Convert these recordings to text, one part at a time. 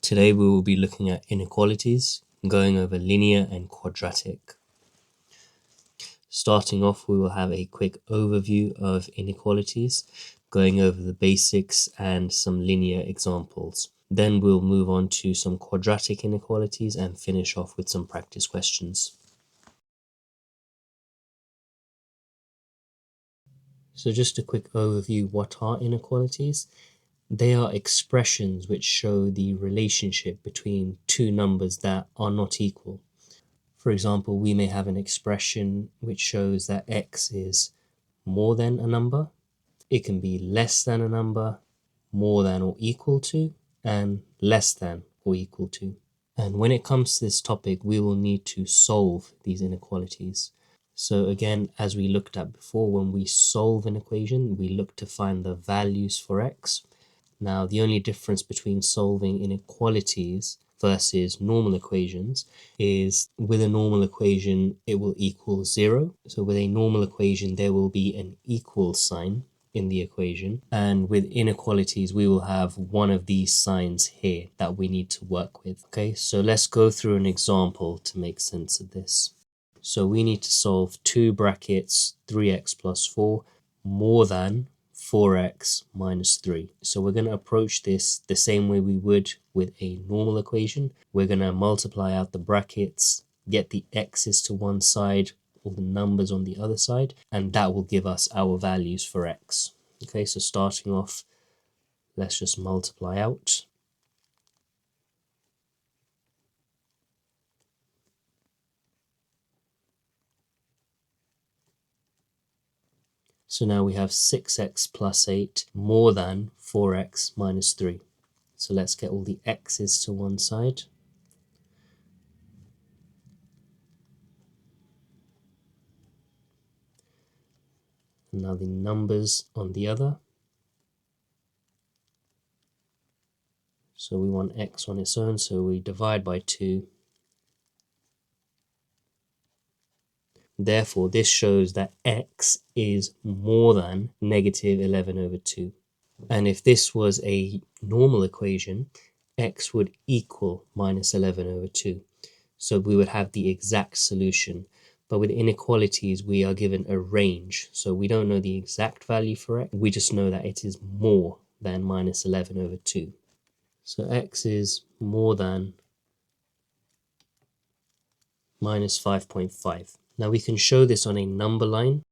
Today we will be looking at inequalities, going over linear and quadratic. Starting off, we will have a quick overview of inequalities, going over the basics and some linear examples. Then we'll move on to some quadratic inequalities and finish off with some practice questions. So just a quick overview, what are inequalities? They are expressions which show the relationship between two numbers that are not equal. For example, we may have an expression which shows that x is more than a number. It can be less than a number, more than or equal to, and less than or equal to. And when it comes to this topic, we will need to solve these inequalities. So again, as we looked at before, when we solve an equation, we look to find the values for x. Now, the only difference between solving inequalities versus normal equations is with a normal equation, it will equal 0. So with a normal equation, there will be an equal sign in the equation. And with inequalities, we will have one of these signs here that we need to work with. Okay, so let's go through an example to make sense of this. So we need to solve 2 brackets 3x plus 4 more than 4x minus 3. So we're going to approach this the same way we would with a normal equation. We're going to multiply out the brackets, get the x's to one side, all the numbers on the other side, and that will give us our values for x. Okay, so starting off, let's just multiply out. So now we have 6x plus 8 more than 4x minus 3. So let's get all the x's to one side. And now the numbers on the other. So we want x on its own, so we divide by 2. Therefore, this shows that x is more than negative 11 over 2. And if this was a normal equation, x would equal minus 11 over 2. So we would have the exact solution. But with inequalities, we are given a range. So we don't know the exact value for x. We just know that it is more than minus 11 over 2. So x is more than minus 5.5. Now we can show this on a number line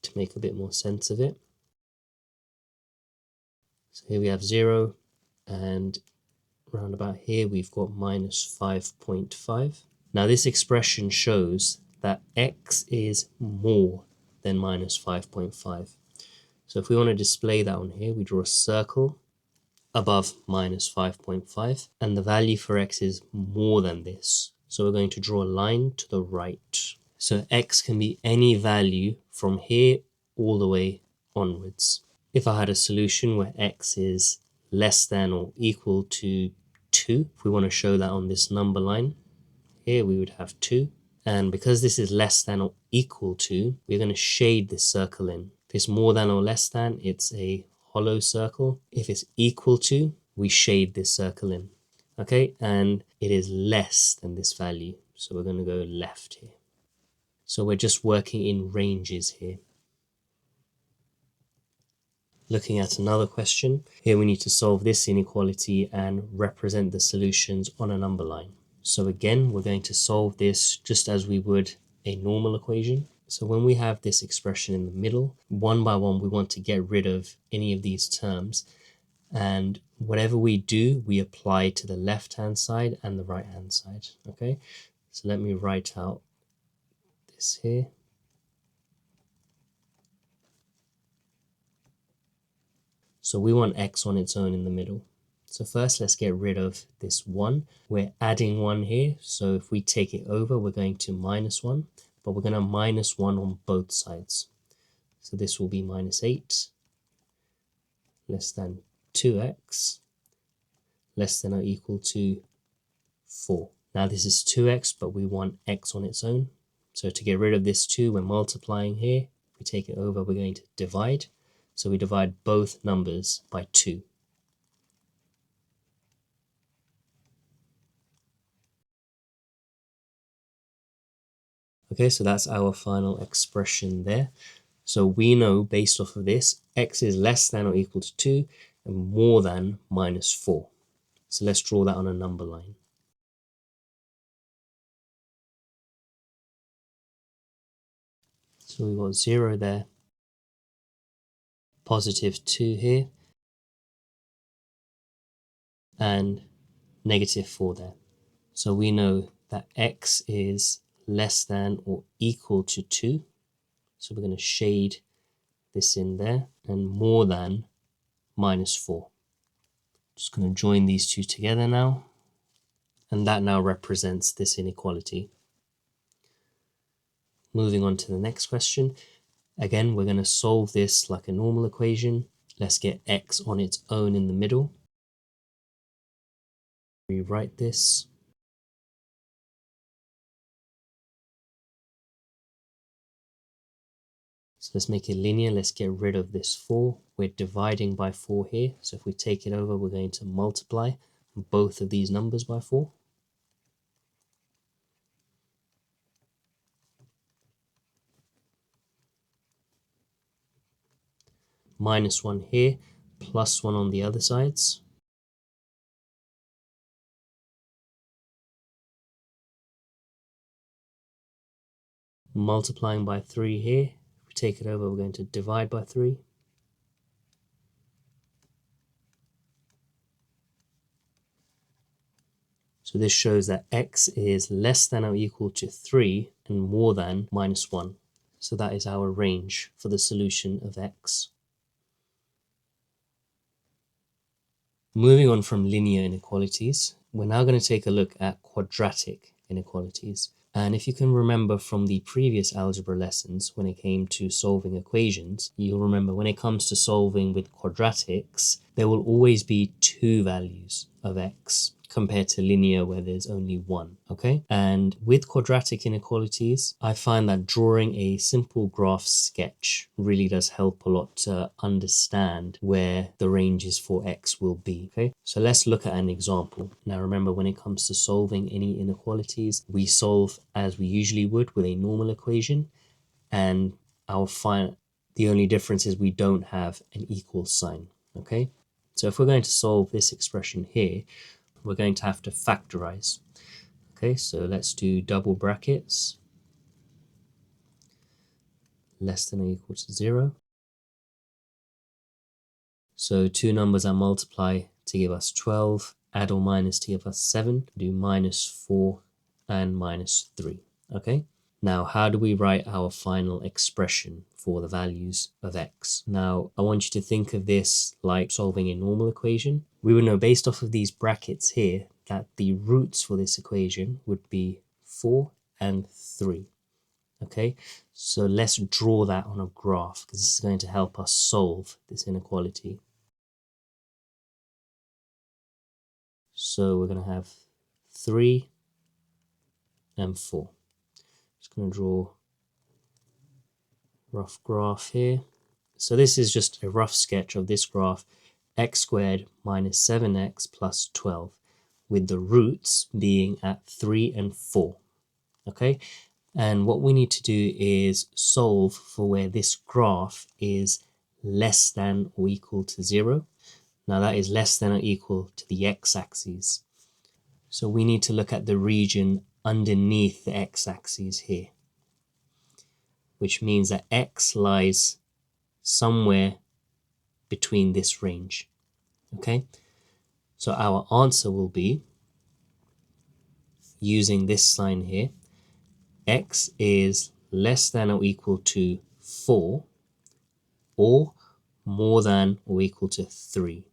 to make a bit more sense of it. So here we have 0, and round about here we've got minus 5.5. Now this expression shows that x is more than minus 5.5. So if we want to display that on here, we draw a circle above minus 5.5, and the value for x is more than this. So we're going to draw a line to the right. So x can be any value from here all the way onwards. If I had a solution where x is less than or equal to 2, if we want to show that on this number line, here we would have 2. And because this is less than or equal to, we're going to shade this circle in. If it's more than or less than, it's a hollow circle. If it's equal to, we shade this circle in. Okay, and it is less than this value, so we're going to go left here. So we're just working in ranges here. Looking at another question, here we need to solve this inequality and represent the solutions on a number line. So again, we're going to solve this just as we would a normal equation. So when we have this expression in the middle, one by one we want to get rid of any of these terms, and whatever we do, we apply to the left hand side and the right hand side. Okay, so let me write out this here. So we want x on its own in the middle. So first, let's get rid of this 1. We're adding 1 here, so if we take it over, we're going to minus 1, but we're going to minus 1 on both sides. So this will be minus 8 less than 2x less than or equal to 4. Now this is 2x, but we want x on its own. So to get rid of this 2, we're multiplying here. If we take it over, we're going to divide. So we divide both numbers by 2. Okay, so that's our final expression there. So we know based off of this, x is less than or equal to 2 and more than minus 4. So let's draw that on a number line. So we've got 0 there, positive 2 here, and negative 4 there. So we know that x is less than or equal to 2. So we're going to shade this in there, and more than minus 4. Just going to join these two together now. And that now represents this inequality. Moving on to the next question. Again, we're going to solve this like a normal equation. Let's get x on its own in the middle. Rewrite this. So let's make it linear. Let's get rid of this 4. We're dividing by 4 here. So if we take it over, we're going to multiply both of these numbers by 4. Minus 1 here, plus 1 on the other sides. Multiplying by 3 here. If we take it over, we're going to divide by 3. So this shows that x is less than or equal to 3 and more than minus 1. So that is our range for the solution of x. Moving on from linear inequalities, we're now going to take a look at quadratic inequalities. And if you can remember from the previous algebra lessons, when it came to solving equations, you'll remember when it comes to solving with quadratics, there will always be two values of x compared to linear where there's only one, okay? And with quadratic inequalities, I find that drawing a simple graph sketch really does help a lot to understand where the ranges for x will be, okay? So let's look at an example. Now remember, when it comes to solving any inequalities, we solve as we usually would with a normal equation, and the only difference is we don't have an equal sign, okay? So if we're going to solve this expression here, we're going to have to factorize. Okay, so let's do double brackets, less than or equal to 0. So two numbers I multiply to give us 12, add or minus to give us 7, do minus 4 and minus 3. Okay, now how do we write our final expression for the values of x? Now I want you to think of this like solving a normal equation. We would know based off of these brackets here that the roots for this equation would be 4 and 3. Okay, so let's draw that on a graph because this is going to help us solve this inequality. So we're going to have 3 and 4. Just going to draw a rough graph here. So this is just a rough sketch of this graph, x squared minus 7x plus 12, with the roots being at 3 and 4. Okay, and what we need to do is solve for where this graph is less than or equal to 0. Now that is less than or equal to the x-axis. So we need to look at the region underneath the x-axis here, which means that x lies somewhere between this range. Okay, so our answer will be, using this sign here, x is less than or equal to 4 or more than or equal to 3.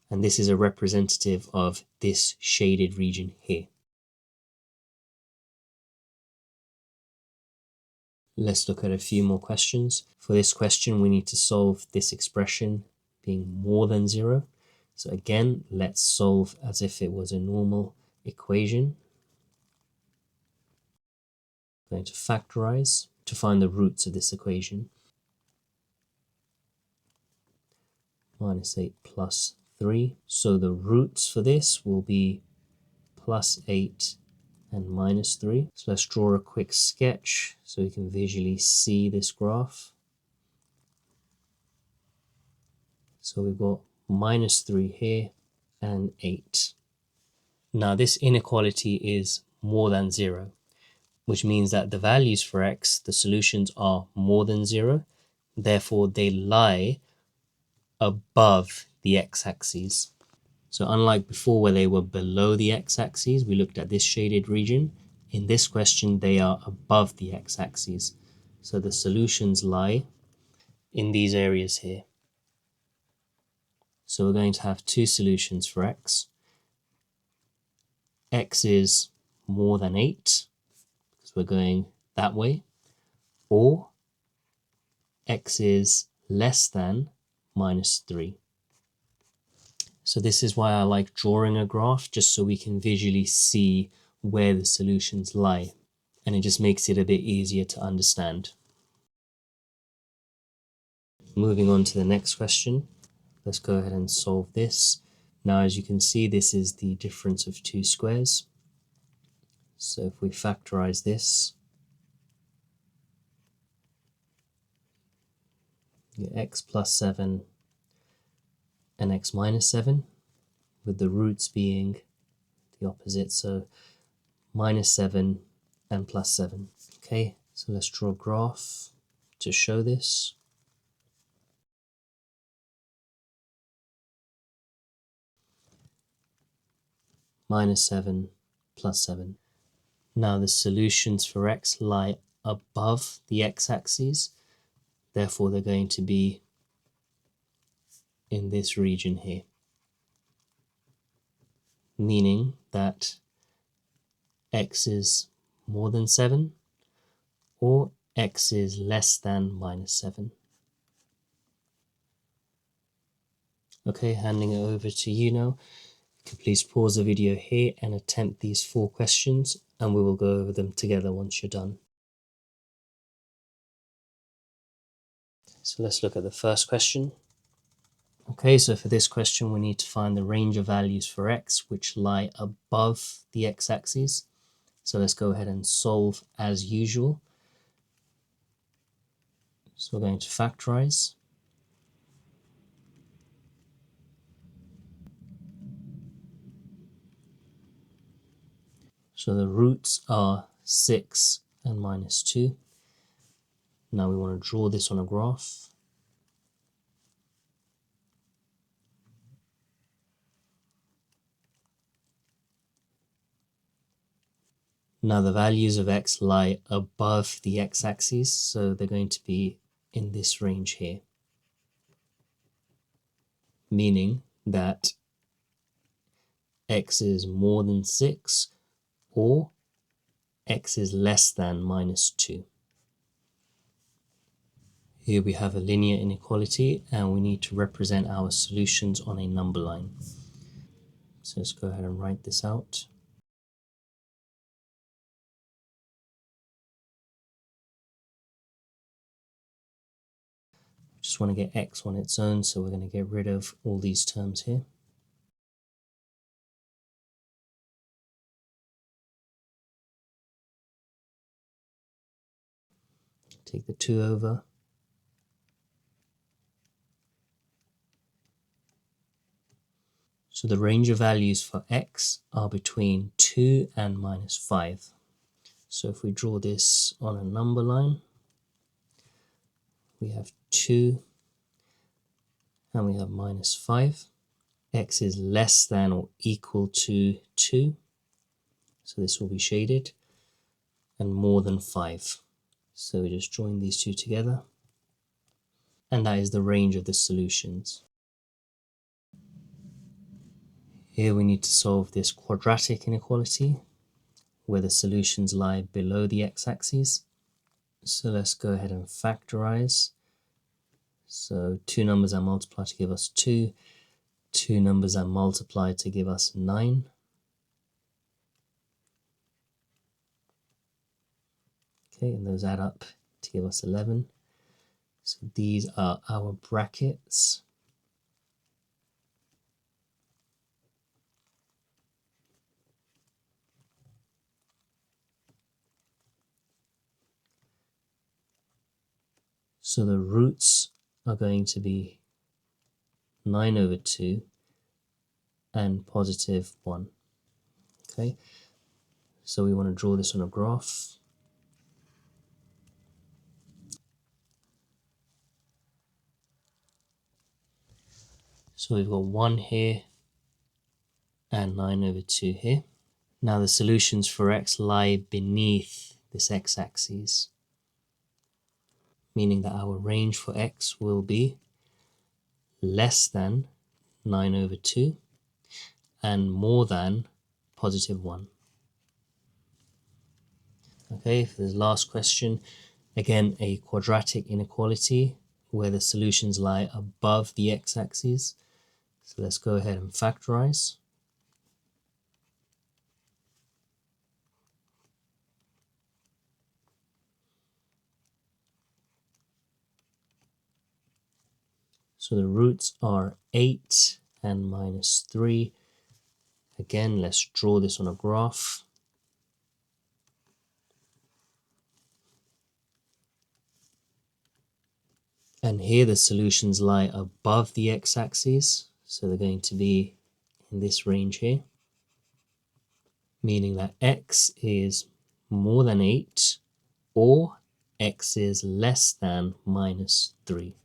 And this is a representative of this shaded region here. Let's look at a few more questions. For this question, we need to solve this expression being more than 0. So again, let's solve as if it was a normal equation. I'm going to factorize to find the roots of this equation. Minus 8 plus 3. So the roots for this will be plus 8 and minus 3. So let's draw a quick sketch so we can visually see this graph. So we've got minus 3 here and 8. Now this inequality is more than 0, which means that the values for x, the solutions, are more than 0. Therefore, they lie above the x-axis. So unlike before where they were below the x-axis, we looked at this shaded region. In this question, they are above the x-axis. So the solutions lie in these areas here. So we're going to have two solutions for x. X is more than 8, because we're going that way, or x is less than minus 3. So this is why I like drawing a graph, just so we can visually see where the solutions lie. And it just makes it a bit easier to understand. Moving on to the next question. Let's go ahead and solve this. Now, as you can see, this is the difference of two squares. So if we factorize this, you get x plus 7 and x minus 7, with the roots being the opposite. So minus 7 and plus 7. Okay, so let's draw a graph to show this. Minus 7 plus 7. Now the solutions for x lie above the x-axis, therefore they're going to be in this region here, meaning that x is more than 7 or x is less than minus 7. Okay, handing it over to you now. You can please pause the video here and attempt these 4 questions, and we will go over them together once you're done. So let's look at the first question. Okay, so for this question, we need to find the range of values for x which lie above the x-axis. So let's go ahead and solve as usual. So we're going to factorize. So the roots are 6 and minus 2. Now we want to draw this on a graph. Now the values of x lie above the x-axis, so they're going to be in this range here, meaning that x is more than 6 or x is less than minus 2. Here we have a linear inequality and we need to represent our solutions on a number line. So let's go ahead and write this out. Just want to get x on its own, so we're going to get rid of all these terms here. Take the 2 over. So the range of values for x are between 2 and minus 5. So if we draw this on a number line, we have 2 and we have minus 5. X is less than or equal to 2. So this will be shaded, and more than 5. So we just join these two together, and that is the range of the solutions. Here we need to solve this quadratic inequality, where the solutions lie below the x-axis. So let's go ahead and factorize. So 2 numbers are multiplied to give us 2. 2 numbers are multiplied to give us 9. Okay, and those add up to give us 11. So these are our brackets. So the roots are going to be 9 over 2 and positive 1. Okay, so we want to draw this on a graph. So we've got 1 here and 9 over 2 here. Now the solutions for x lie beneath this x-axis, meaning that our range for x will be less than 9 over 2 and more than positive 1. Okay, for the last question, again a quadratic inequality where the solutions lie above the x-axis. So let's go ahead and factorize. So the roots are 8 and minus 3. Again, let's draw this on a graph. And here the solutions lie above the x-axis. So they're going to be in this range here, meaning that x is more than 8 or x is less than minus 3.